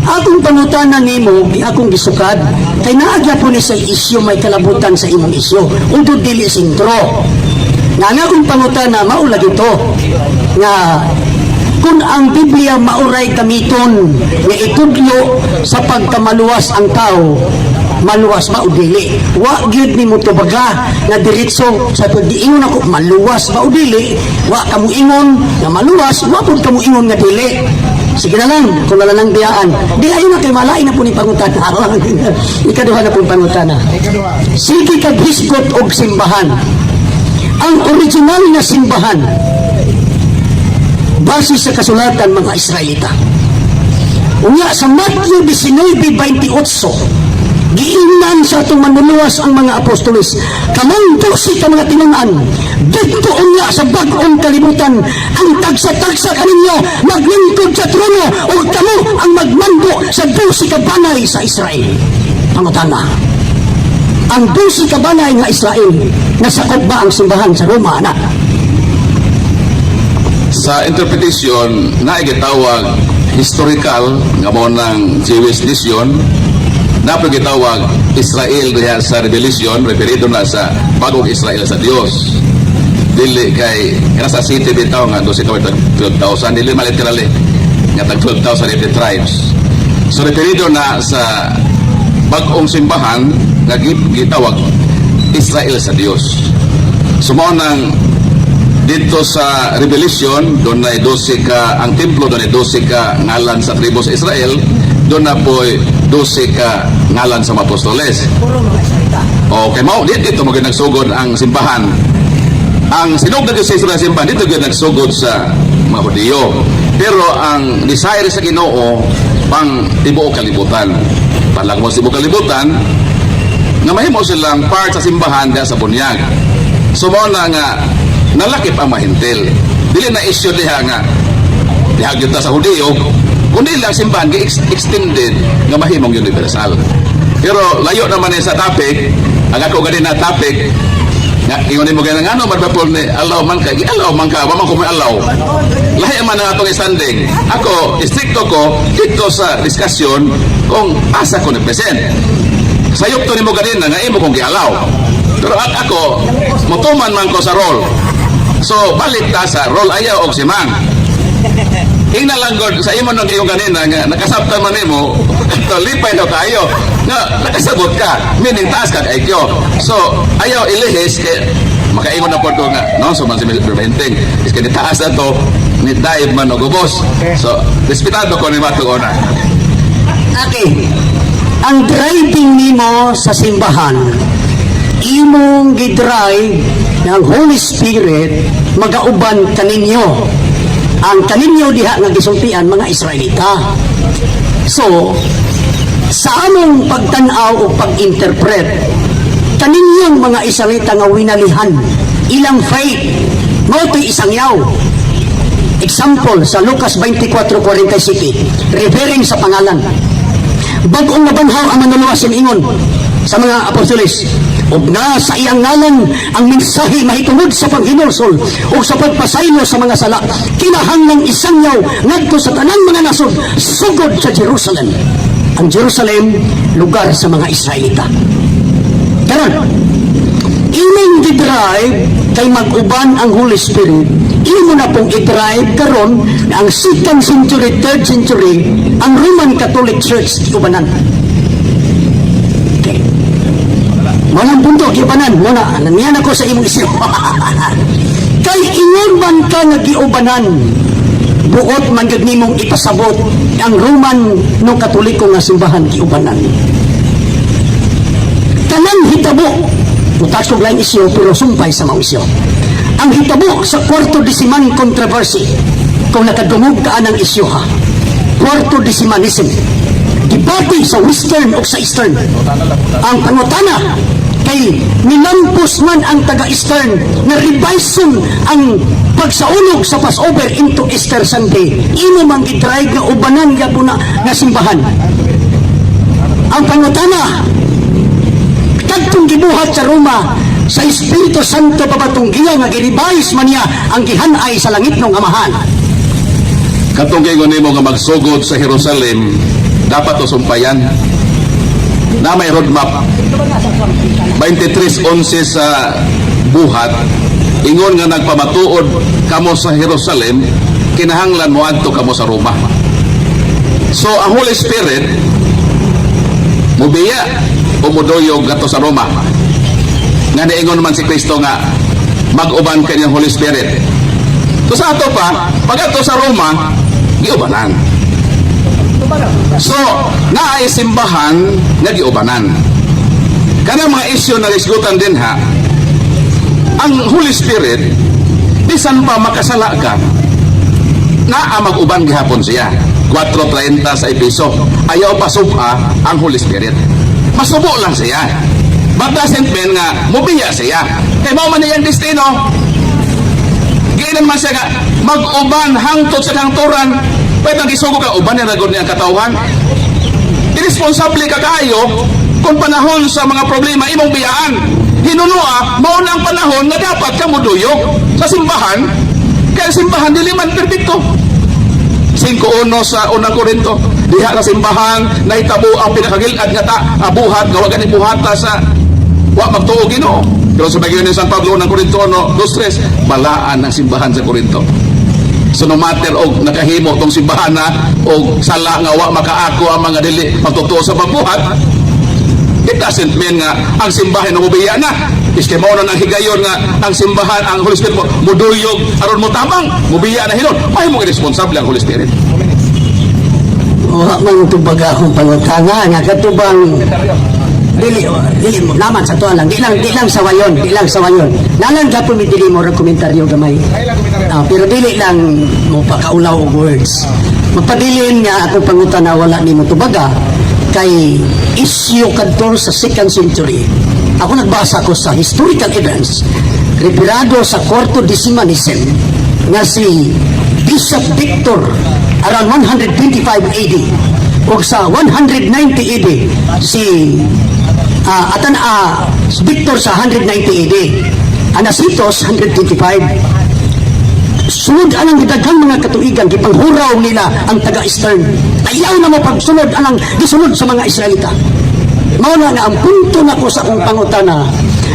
akong pangutana nimo akong gisukad kay naagya po ni sa isyu may kalabutan sa imong isyu undod dili sintro nga akong pangutana maulag ito nga kung ang Biblia mauray gamiton nga itudlo sa pagkamaluwas ang tao maluwas maudili wa gyud nimo tubaga nga diretso sa pagdiingon ako maluwas maudili wa kamo ingon nga maluwas wa pud kamo ingon nga dili sige na lang kung wala nang biyaan di ayo na kay malain na po ni pangutana ikaduha na po pangutana sige kag hisgot og simbahan ang original na simbahan base sa kasulatan mga Israelita unya sa Matthew 19:28 giingnan sa itong manluluwas ang mga apostoles kamanto si ka mga tinunaan dito unya sa bag-ong kalibutan ang tagsa-tagsa kaninyo maglingkod sa trono o kamo ang magmando sa 12 ka banay sa Israel pangutana ang 12 ka banay nga Israel nasakop ba ang simbahan sa Roma na Sa interpretation na gitawag historical nga mo ng Jewish nation na gitawag Israel diha sa Revelation referido na sa bagong Israel sa Dios dili kay sa city bitaw nga 12,000 dili man literally nga tag 12,000 every tribes so referido na sa bagong simbahan nga gitawag Israel sa Dios so mo nang dito sa Revelation, doon na 12 ka, ang templo doon ay 12 ka ngalan sa tribo sa Israel, doon na po 12 ka ngalan sa mga apostoles. Okay, mau, dito maging nagsugod ang simbahan. Ang sinugod sa Israel simbahan, dito maging nagsugod sa mga Hudiyo. Pero ang desire sa Ginoo, pang tibuok kalibutan. Palag mo sa tibuok kalibutan, nga mahimo silang part sa simbahan dahil sa bunyag. So, mo na nga, nalakip ang mahintil dili na issue diha nga diha gyud sa Hudiyo kundi lang simbahan extended nga mahimong universal pero layo naman sa topic ang ako gani na topic nga ingon mo ganang ano madapol ni allow man kay allow man ka wa man ko allow lahi man ang atong standing ako stricto ko dito sa diskusyon kung asa ko ni present sayop to nimo ganin nga imo kong gialaw pero ako mutuman man ko sa role. So, balik ta sa role ayaw og simang. Ingna lang god sa imo nang iyong kanina nga nakasabtan man nimo, to lipay daw kayo. Nga nakasabot ka, meaning taas ka kay IQ. So, ayaw ilihis kay makaingon na pod ko nga, no, so man si preventing. Is kay taas na to, ni dive man og ubos. So, respetado ko ni matong una. okay ang driving nimo sa simbahan imong gidrive ng Holy Spirit magauban kaninyo ang kaninyo diha nga gisultian mga Israelita so sa among pagtan-aw o pag-interpret kaninyong mga Israelita nga winalihan ilang faith mo to'y isang yaw example sa Lucas 24:47 referring sa pangalan bag-ong nabanhaw ang manluluwas ingon sa mga apostoles ug na sa iyang ngalan ang mensahe mahitungod sa panghinulsol o sa pagpasaylo sa mga sala kinahanglang isangyaw ngadto sa tanang mga nasod sugod sa Jerusalem ang Jerusalem lugar sa mga Israelita karon imong gidrive kay mag-uban ang Holy Spirit imo na pong i-drive karon ang 2nd century 3rd century ang Roman Catholic Church ubanan Manang punto, giubanan, muna, nanyan ako sa imong isip. Kay ingon man ka nga giubanan, buot man gid nimong ipasabot ang Roman no Katoliko nga simbahan giubanan. Kanang hitabo, mutas ko lang isyo pero sumpay sa mga isyo. Ang hitabo sa kwarto desiman controversy, kung nakadungog ka ng isyo ha, kwarto desimanism, debate sa western o sa eastern. Ang pangutana kay minampos man ang taga-eastern na revision ang pagsaulog sa Passover into Easter Sunday. Ino mang gitry nga ubanan gyapon na simbahan. Ang pangutana kadtong gibuhat sa Roma sa Espiritu Santo pabatunggiya nga girevise man niya ang gihanay sa langit ng Amahan. Katong kay nimo nga magsugod sa Jerusalem, dapat to sumpayan. Na may roadmap 23:11 sa buhat, ingon nga nagpamatuod kamo sa Jerusalem, kinahanglan mo adto kamo sa Roma. So ang Holy Spirit mubiya o muduyog ato sa Roma. Nga niingon man si Kristo nga mag-uban kanyang Holy Spirit. So sa ato pa, pag ato sa Roma, giubanan. So, naay simbahan nga giubanan. Kanang mga isyu na isgutan din ha, ang Holy Spirit, bisan pa makasala ka, naa mag-uban gihapon siya. 4:30 sa Episo. Ayaw pa suba ang Holy Spirit. Masubo lang siya. But doesn't mean nga, mubiya siya. Kaya mo man niyang destino. Giinan man siya nga, mag-uban hangtod sa hangturan. Pwede ang isugo ka, uban na nagod niyang katauhan. Irresponsable ka kayo kung panahon sa mga problema imong biyaan. Hinunua, mauna ang panahon na dapat ka muduyok sa simbahan. Kaya simbahan, dili man perfecto. 5:1 sa unang Korinto, diha na simbahan, nahitabo ang pinakagilad nga buhat, nga wagan buhata sa wa magtuo Ginoo. Pero sa bagay ni San Pablo ng Korinto 2:3, balaan ang simbahan sa Korinto. So no matter og nakahimo tong simbahan na og sala nga wa makaako ang mga dili magtutuo sa pagbuhat, it doesn't mean nga ang simbahan na mubiya na. Iske mo na ng higayon nga ang simbahan, ang Holy Spirit mo muduyog aron mo tamang mubiya na hinon. May mo responsable ang Holy Spirit. Wa man tubaga akong pangutana nga katubang dili mo naman sa tuwa lang di lang sawayon nalang gapon mi dili mo ra komentaryo gamay. Pero dili lang mo pakaulaw og words magpabilin nga akong pangutana wala nimo tubaga kay issue kadto sa 2nd century. Ako nagbasa ko sa historical events referado sa Quarto Decimanism nga si Bishop Victor around 125 AD o sa 190 AD si Victor sa 190 AD Anasitos 125. Sunod anang gidaghang mga katuigan gipanghuraw nila ang taga-Eastern. Ayaw na mo pagsunod anang gisunod sa mga Israelita. Mao na nga ang punto nako sa akong pangutana.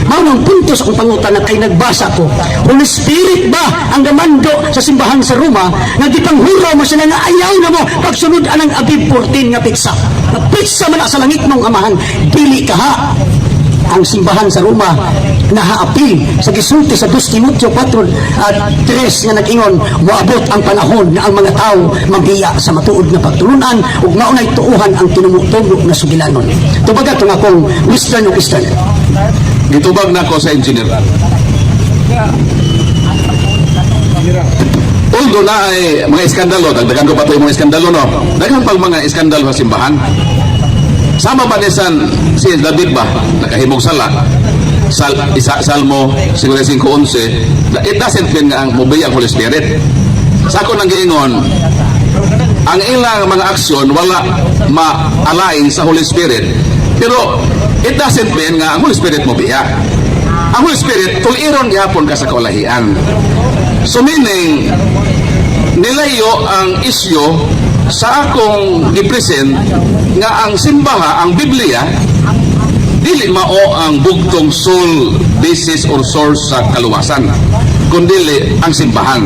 Mao ang punto sa akong pangutana kay nagbasa ko. Holy Spirit ba ang gamando sa simbahan sa Roma nga gipanghuraw mo sila nga ayaw na mo pagsunod anang Abib 14 nga piksa. Nga piksa man sa langit ng Amahan, dili kaha. Ang simbahan sa Roma nahaapil sa gisulti sa 2 Timoteo 4:3 nga nag-ingon moabot ang panahon na ang mga tao mabiya sa matuod na pagtulunan ug maunay tuuhan ang tinumutunog na sugilanon. Tubaga itong akong Western o Eastern. Gitubag na ako sa engineer. Although na ay mga iskandalo, dagdagan ko pa ito yung mga iskandalo, no? Daghang pag mga iskandalo sa simbahan. Sama ba ni si David ba, nakahimog sala, Salmo 55:11, it doesn't mean nga ang mubiya ang Holy Spirit. Sa ako nang giingon, ang ilang mga aksyon wala ma-align sa Holy Spirit. Pero it doesn't mean nga ang Holy Spirit mubiya. Ang Holy Spirit, tuliron gihapon ka sa kaulahian. So meaning, nilayo ang isyo sa akong gipresent nga ang simbaha, ang Biblia, dili mao ang bugtong sole basis or source sa kaluwasan, kundi ang simbahan.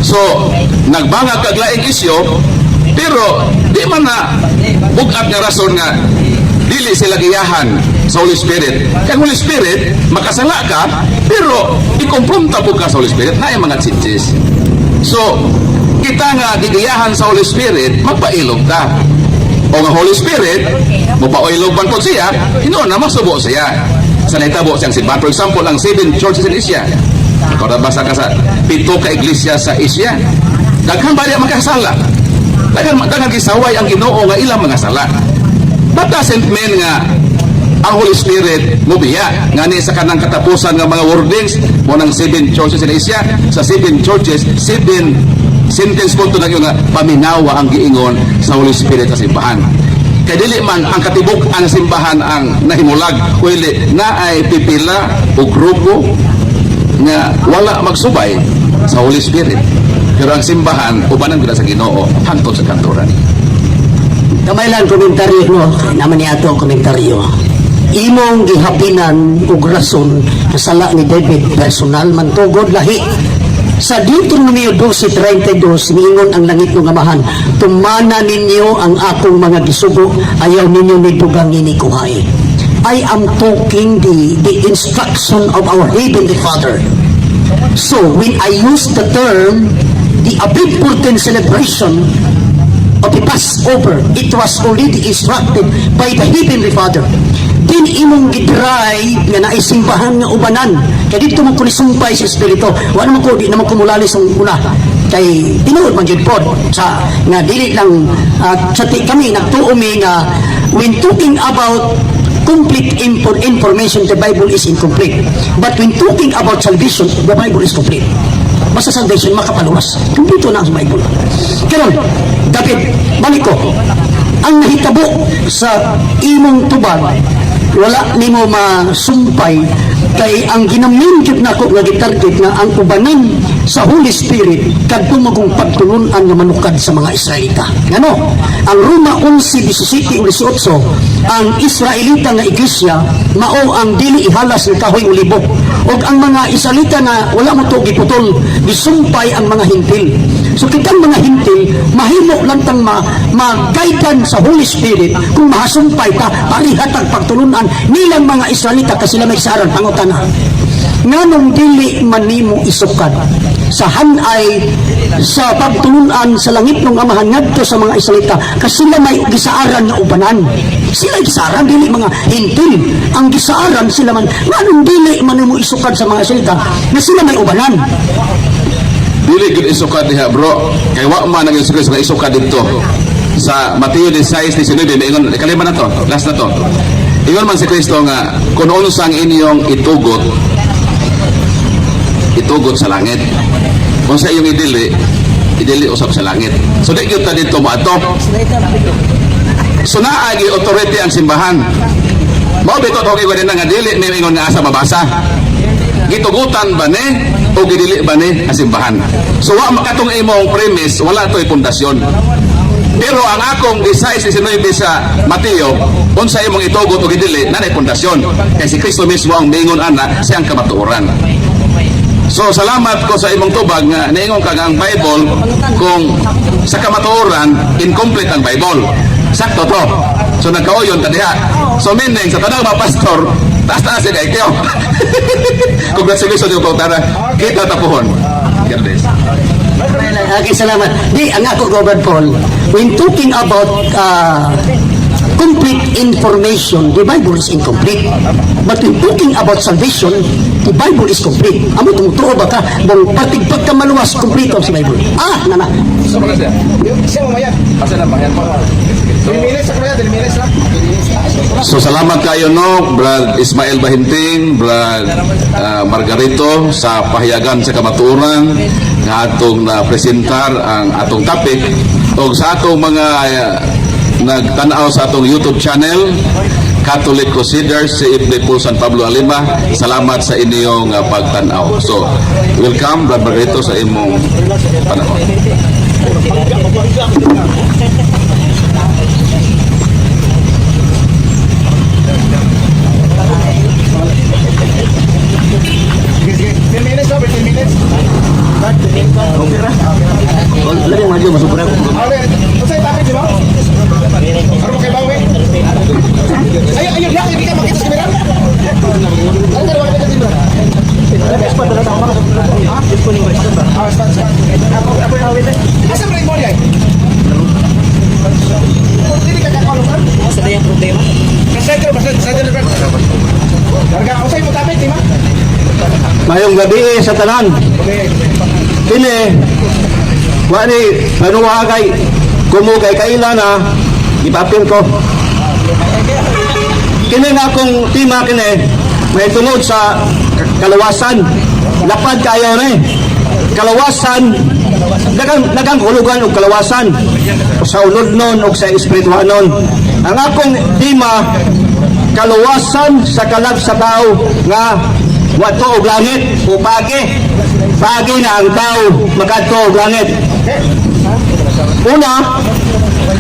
So, nagbangag kaglaing isyo, pero di man na bugat nga rason nga dili sila giyahan sa Holy Spirit. Kaya Holy Spirit, makasala ka, pero ikumpronta po ka sa Holy Spirit na yung mga changes. So, kita nga gigiyahan sa Holy Spirit, magpailog ta. O nga Holy Spirit, mupailog man po siya, ino na masubo siya. Sa nahitabo siyang simbahan. For example, ang 7 churches in Asia. Ikaw nabasa ka sa 7 ka iglesia sa Asia. Daghan ba niya magkasala? Daghan gisaway ang Ginoo nga ilang mga sala. But doesn't mean nga ang Holy Spirit mubiya nga ni sa kanang katapusan ng mga wordings mo ng 7 churches in Asia. Sa 7 churches, 7 sentence po ito na nga paminawa ang giingon sa Holy Spirit sa simbahan. Kaya dili man ang katibuk ang simbahan ang nahimulag, kuili na ay pipila o grupo nga wala magsubay sa Holy Spirit. Pero ang simbahan ubanan gid sa Ginoo hangtod sa kanturan. Kamay lang komentaryo no, naman niya ito komentaryo. Imong gihapinan og rason kasala ni David personal man tugod lahi. Sa Deuteronomio 12:32 niingon ang langit ng amahan, tumana ninyo ang akong mga gisugo, ayaw ninyo ni dugangi ni kuhay. I am talking the instruction of our Heavenly Father. So when I use the term the Abib-14 celebration of the Passover, it was already instructed by the Heavenly Father. Din imong gidry nga naisimbahan nga ubanan. Kaya dito mo kulisumpay sa Espiritu. Wala naman ko, di naman kumulalis ang una. Kay tinuod man yun po sa nga dili lang kami nagtuumi nga when talking about complete information, the Bible is incomplete. But when talking about salvation, the Bible is complete. Basta salvation, makapaluwas. Kompleto na ang Bible. Karon, David, balik ko. Ang nahitabo sa imong tubag, wala nimo masumpay kay ang ginaminggit nako nga gitarget nga ang ubanan sa Holy Spirit kadto magong pagtulunan nga manukad sa mga Israelita. Ngano? Ang Roma 11:17 o 18, ang Israelita nga iglesia mao ang dili ihalas ng kahoy ulibo. Og ang mga Israelita nga wala mo to giputol, gisumpay ang mga hintil. So kitang mga hintil mahimo lang tang ma-guidean sa Holy Spirit kung mahasumpay ta parihat ang pagtulunan nilang mga Israelita kasi sila may saran pangutana. Nganong dili man nimo isukad sa hanay sa pagtulunan sa langit ng amahan ngadto sa mga Israelita kasi sila may gisaaran nga ubanan. Sila gisaaran dili mga hintil. Ang gisaaran sila man nganong dili man nimo isukad sa mga Israelita na sila may ubanan. Dili gid isukad diha bro. Kay wa man ang Kristo nga isukad dito. Sa Mateo 16:19 ingon kalima na to, last na to. Ingon man si Kristo nga kung unsang inyong itugot sa langit. Kung sa iyong idili usab sa langit. So di gyud ta dito moadto. So naa gi authority ang simbahan. Mao bitaw to kay nga dili ni ingon nga asa mabasa. Gitugutan ba ni o gidili ba ni ang simbahan? So wa makatong imong premise, wala to'y pundasyon. Pero ang akong 16:19 sa Mateo, unsa imong itugot o gidili na pundasyon. Kay si Kristo mismo ang mingon ana siyang kamatuoran. So salamat ko sa imong tubag nga niingon ka nga ang Bible kung sa kamatuoran incomplete ang Bible. Sakto to. So nagkauyon ta diha. So meaning sa tanang mga pastor, taas-taas sila ikaw. Congratulations yung pautara. Kita tapuhon. Okay, salamat. Di, ang ako, Robert Paul, when talking about complete information, the Bible is incomplete. But when talking about salvation, the Bible is complete. Amo tumutuo ba ka? Bang patigpag ka maluwas, complete ang sa Bible. Nana. So mga siya. Siya mamaya. Asa na bayan pa. Dilimilis ako yan, dilimilis lang. So salamat kayo no, Brad Ismael Bahinting, Brad Margarito sa pahayagan sa kamatuoran nga atong na presentar ang atong topic o sa atong mga nagtanaw sa atong YouTube channel Catholic Crusaders sa Ibn San Pablo Alima. Salamat sa inyong pagtanaw. So welcome Brad Margarito sa imong panahon. Dilimilis lang, dilimilis. Okay ra. Wala yung madyo, masupra ko. Okay. Unsay topic di ba? Ano kay bawi? Ayun, yak hindi ka makita sa kamera. Ano ka makita sa kamera? Expert na tama. Ha? Expert ni ba? Ah, expert. Ako na wala. Asa ito, basta sa deliver. Karga, usay mo tapit, di ba? Mayong gabi sa tanan. Okay. Kini, wani, panuwagay, kumugay kailan na, ipapil ko. Kini nga akong tima kini, may tungod sa kalawasan. Lapad kayo na kalawasan, dagang hulugan o kalawasan sa unod nun o sa espirituhan nun. Ang akong tima, kalawasan sa kalag sa tao nga wato og langit o pagi. Pagi na ang tao makadto og langit. Una,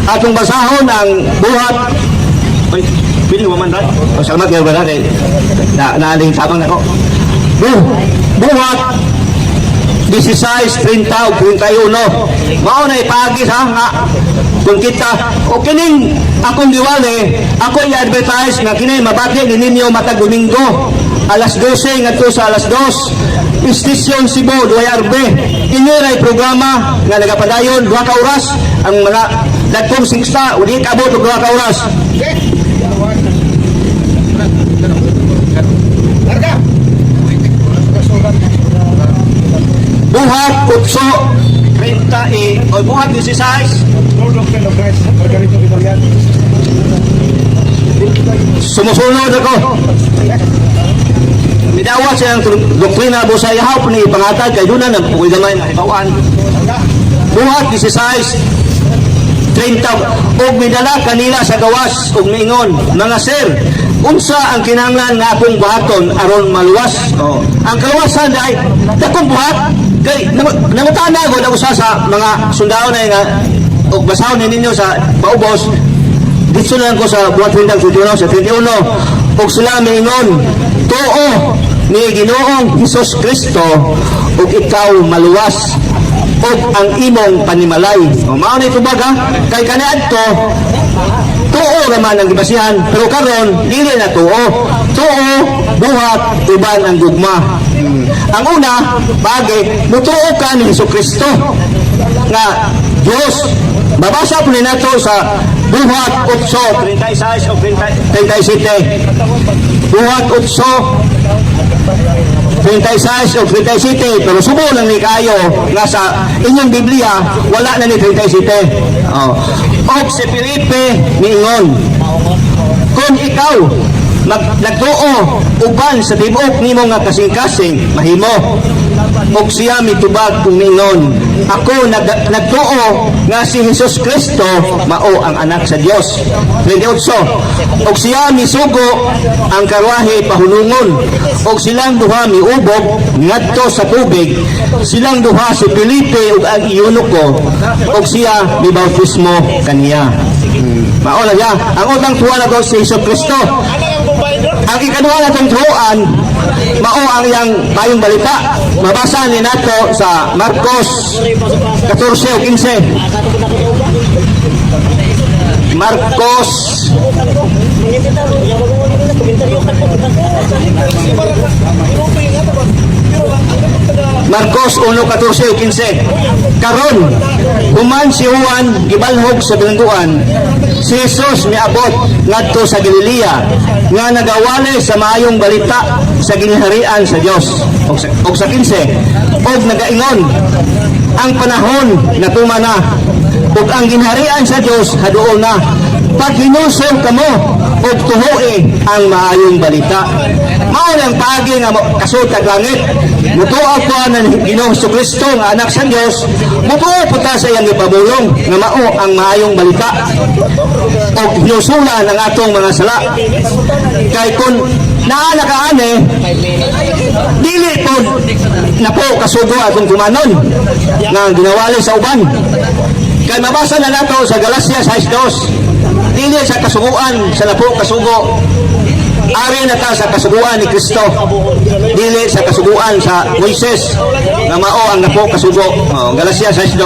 atong basahon ang buhat. Ay, pili mo man rin. O salamat kayo ba rin? Naaling sabang ako. Buhat 16, 30, 31. Mao na ipagis ha nga kung kita o kining akong diwali, ako i-advertise nga kini mabati ninyo matag Domingo alas 12 ngadto sa alas 2 Istasyon Cebu Duayarbe. Kini ray programa nga nagapadayon 2 ka oras ang mga datong singsta udi kabot og 2 ka oras. Karga. Buhat 8, 30 o buhat 16. Lord of Christ, Margarito Vitalian. Sumusunod ako. Midawat siya ang doktrina bo sa ihaw ni pangatag kay dunan ang pukoy gamay nga hibawan. Buhat 16, 30 og midala kanila sa gawas og miingon, mga sir, unsa ang kinahanglan nga akong buhaton aron maluwas? Oh. Ang kaluwasan ay dakong buhat kay nangutana ko na usa sa mga sundao na nga og basahon ninyo sa paubos. Dito na lang ko sa buhat 31 sa 31 og sila miingon, tuo ni Ginoong Hesus Kristo ug ikaw maluwas ug ang imong panimalay. O mao ni tubag ha kay kaniadto tuo naman ang gibasihan pero karon dili na tuo. Tuo buhat uban ang gugma. Ang una bagay mutuo ka ni Hesus Kristo nga Diyos. Babasa po nato sa buhat 8, 36 o 37. Buhat 8, 36 o 37 pero subo lang ni kayo nga sa inyong Biblia wala na ni 37. Og si Felipe niingon, kung ikaw nagtuo uban sa tibuok nimo nga kasing-kasing mahimo. Og siya mitubag kung niingon, ako nagtuo nga si Hesus Kristo mao ang anak sa Dios. 28. Og siya misugo ang karwahe pahulungon og silang duha miubog ngadto sa tubig. Silang duha si Felipe ug ang iyunuko og siya mibautismo kaniya. Mao na siya. Ang utang tuwa na si Hesus Kristo. Ang ikaduha na itong turuan, mao ang iyang mayong balita. Mabasa ni nato sa Marcos 14 o 15. Marcos Marcos 1:14 o 15. Karon human si Juan gibalhog sa bilangguan, si Jesus miabot ngadto sa Galilea nga nagawali sa maayong balita sa ginharian sa Dios. Og sa 15 og nagaingon, ang panahon natuma na ug ang ginharian sa Dios haduol na. Pag hinusol kamo og tuhoe ang maayong balita. Mao lang pagi nga kasud kag langit. Mutuo ko na Ginoong Kristo nga anak sa Dios. Mutuo po ta sa iyang ipamulong nga mao ang maayong balita. Og hinusulan ang atong mga sala. Kay kun naa nakaane dili po na po kasugo atong tumanon nga ginawali sa uban. Kay mabasa na nato sa Galacia 6:2. Dili sa kasuguan sa napo kasugo. Ari na ta sa kasuguan ni Kristo. Dili sa kasuguan sa Moises nga mao ang napo kasugo. Galacia 6:2.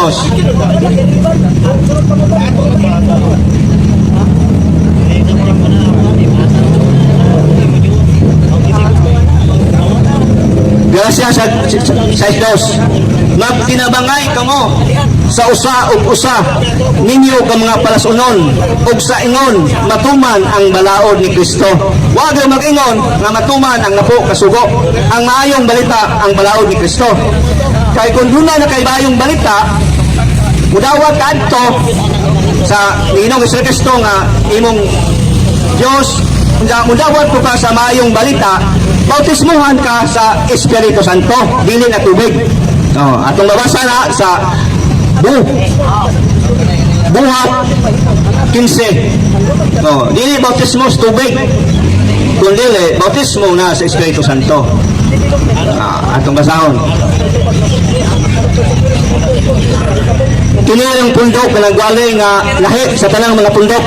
Galacia 6:2. Magtinabangay kamo sa usa ug usa ninyo ka mga palasunon ug sa ingon matuman ang balaod ni Kristo. Wa gyud mag-ingon nga matuman ang napo kasugo. Ang maayong balita ang balaod ni Kristo. Kay kung duna na kay bayong balita, mudawat kadto sa Ginoong Kristo nga imong Dios, mudawat ko ka sa maayong balita, bautismuhan ka sa Espiritu Santo, dili na tubig. Atong mabasa na sa Buhat 15. Dili bautismo sa tubig, kundi bautismo na sa Espiritu Santo. Atong basahon. Kini ang pundok na nagwali nga lahi sa tanang mga pundok.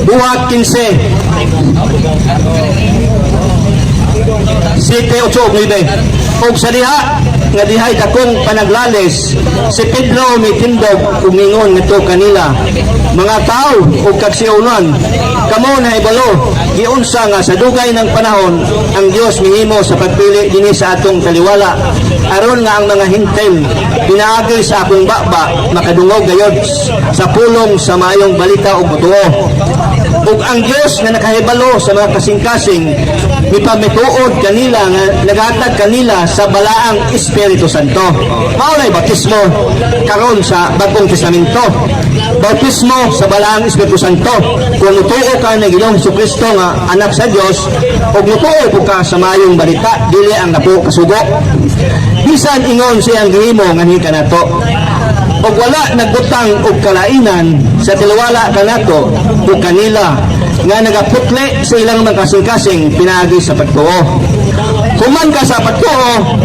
Buhat 15. 7-8 og sa diha nga dihay dakong panaglalis si Pedro mitindog umingon ngadto kanila, mga tao ug kagsiunan, kamo na ibalo giunsa nga sa dugay ng panahon ang Dios mihimo sa pagpili dinhi sa atong taliwala aron nga ang mga hintel pinaagi sa akong baba makadungog gayod sa pulong sa maayong balita ug butuo. Ug ang Dios nga nakahibalo sa mga kasing-kasing mipamituod kanila nga naghatag kanila sa balaang Espiritu Santo. Mao nay bautismo karon sa Bagong Testamento. Bautismo sa balaang Espiritu Santo. Kung mutuo ka na Ginoong Jesucristo nga anak sa Dios ug mutuo po ka sa maayong balita dili ang napo kasugo. Bisan ingon siyang gihimo nga ni kanato. O wala nagbutang og kalainan sa tiliwala kanato o kanila nga nagaputle sa ilang mga kasing-kasing pinaagi sa pagtuo. Human ka sa pagtuo,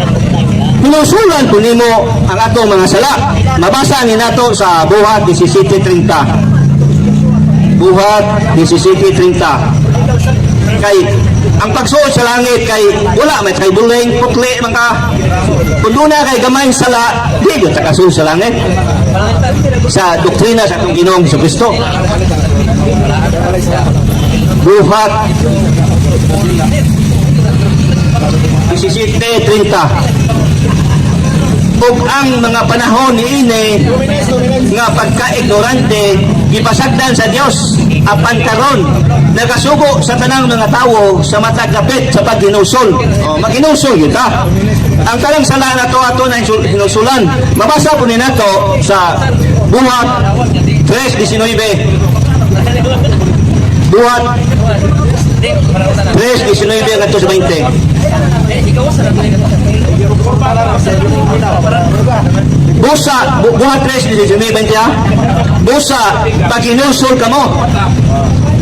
pinusulan po nimo ang atong mga sala. Mabasa ni nato sa Buhat 17:30. Buhat 17:30. Kay ang pagsuot sa langit kay wala may kay buling putli man ka. Kung na kay gamay sala, di gyud ta kasuot sa langit. Sa doktrina sa atong Ginoong Jesucristo. Buhat 17:30. Ug ang mga panahon niini nga pagka-ignorante gipasagdan sa Dios apan karon nagasugo sa tanang mga tawo sa matag kapit sa paghinusol. Maghinusol gyud ta. Ang tanang sala nato ato na hinusulan. Mabasa po ni nato sa Buhat 3:19. Buhat 3:19 ngadto sa 20. Busa, Buhat 3:19 ha? Busa, pag hinusol ka mo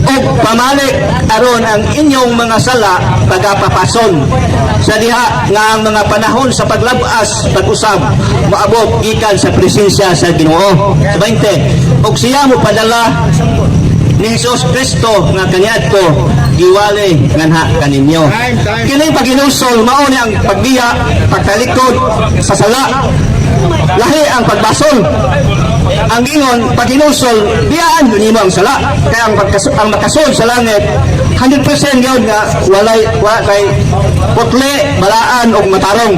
o pamalik aron ang inyong mga sala pagapapason sa diha nga ang mga panahon sa paglabas pag-usab maabot gikan sa presensya sa Ginoo. Sa 20, og siya mo padala ni Jesus Kristo nga kaniadto giwali nganha kaninyo. Kining paghinusol mao ni ang pagbiya, pagtalikod sa sala. Lahi ang pagbasol. Ang ingon paghinusol biyaan yun nimo ang sala. Kaya ang makasol sa langit 100% yun nga wala kay putli, balaan o matarong.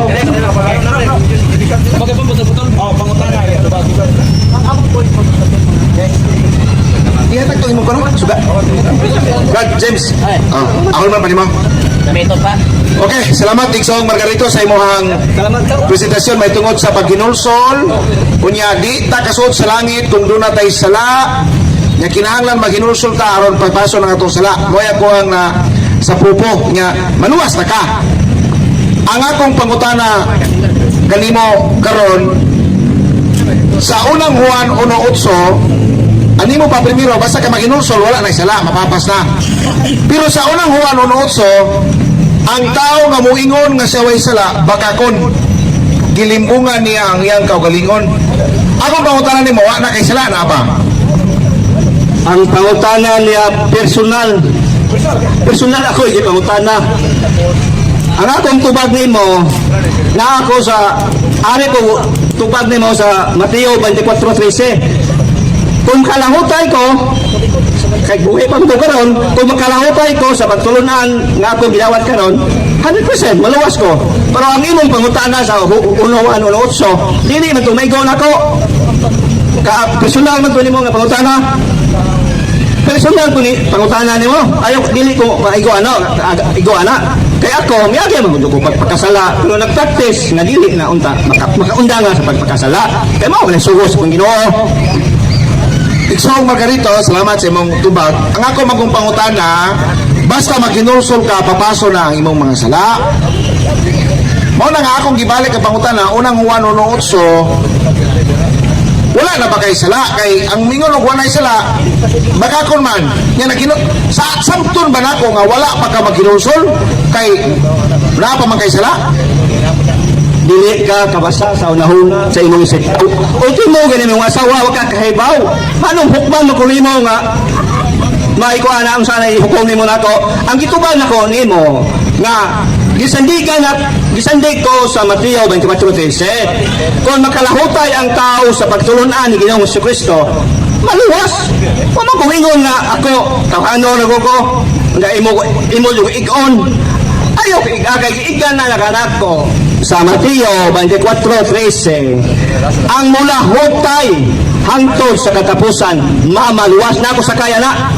Ihatag to imo karon. Suga. God James. Ako naman pa nimo. Okay, salamat Igsong Margarito sa imong presentasyon may tungod sa paghinulsol. Unya di ta kasuot sa langit kung doon na tay sala. Nya kinahanglan maghinulsol ta aron pagpaso ng atong sala. Moya ko ang sa pupo nya manuwas ta ka. Ang akong pangutana kanimo karon sa unang Juan 1:8 ani mo pa primero basta ka maghinulsol wala na sala mapapas na. Pero sa unang Juan 1:8 ang tao nga muingon nga siya way sala bakakon gilimbungan niya ang iyang kaugalingon. Akong pangutanan nimo wa na kay sala na ba? Ang pangutana niya personal ako hindi pangutana. Ang akong tubag nimo na ako sa ari ko tubag nimo sa Mateo 24:13. Kung kalahutay ko kay buhi pa ko karon, kung makalahutay ko sa pagtulunan nga ako gidawat karon, 100% maluwas ko. Pero ang imong pangutana sa uno-1, uno-8, dili man tumigo na ko. Personal man to nimo nga pangutana. Personal ko ni pangutana nimo. Ayaw dili ko maigo igo ana. Kay ako miyagi man ko pagpakasala. Pero nagpractice nga dili na unta makaunda nga sa pagpakasala. Kay mao man sugos kung Ginoo. Iksong Margarito, salamat sa imong tubag. Ang ako magong pangutana, basta maghinulsol ka, papaso na ang imong mga sala. Mao na nga akong gibalik ang pangutana, unang Juan 1:8, wala na ba kay sala? Kay ang mingon og walay sala, bagakon man. Nga sa samtun ba nako nga wala pa ka maghinulsol? Kay wala pa man kay sala? Dili ka kabasa sa unahon sa imong isip. Ultimo gani mong asawa wa ka kahibaw. Anong hukman mo kuno mo nga maiko ana ang sana ihukom nimo nako. Ang gitubal nako nimo nga gisandig ko sa Mateo 24:13. Kung makalahutay ang tao sa pagtulunan ni Ginoong Jesucristo, maluwas. Wa man kung ingon nga ako tawhano na ko nga imo yung igon. Ayaw kay igan na nakanak ko sa Mateo 24:13. Ang mula hutay hangtod sa katapusan, mamaluwas na ako sa kaya na.